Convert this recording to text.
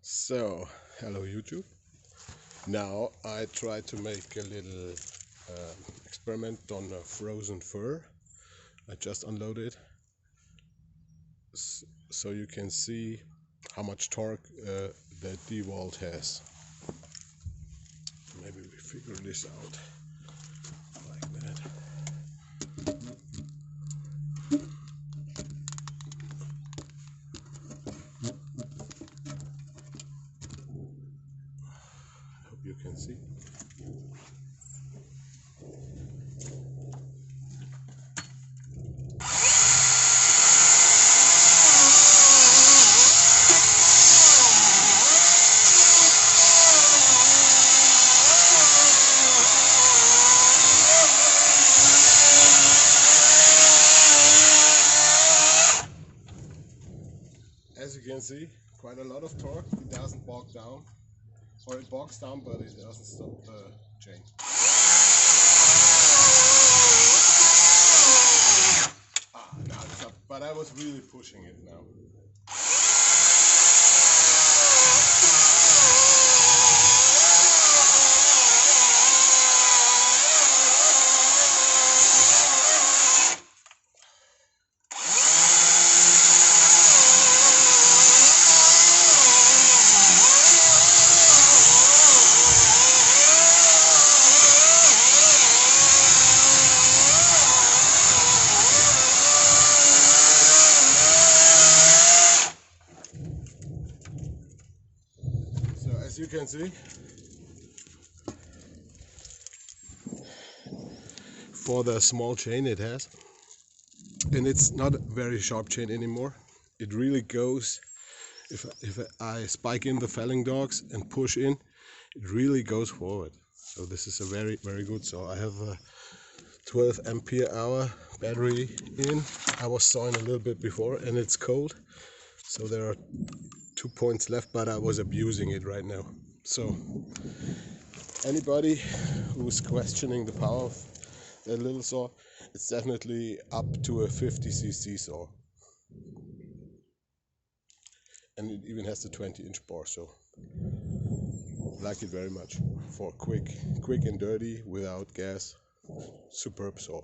So, hello YouTube. Now I try to make a little experiment on a frozen fur. I just unloaded so you can see how much torque the DeWalt has. Maybe we figure this out like that. Hope you can see. As you can see, quite a lot of torque. It doesn't bog down, or it bogs down, but it doesn't stop the chain. Now it's up, but I was really pushing it now. As you can see, for the small chain it has, and it's not a very sharp chain anymore. It really goes, if I spike in the felling dogs and push in, it really goes forward. So this is a very good saw. I have a 12 ampere hour battery in. I was sawing a little bit before and it's cold, so there are 2 points left, but I was abusing it right now. So anybody who's questioning the power of that little saw, it's definitely up to a 50cc saw, and it even has the 20-inch bore, so I like it very much for quick and dirty without gas. Superb saw.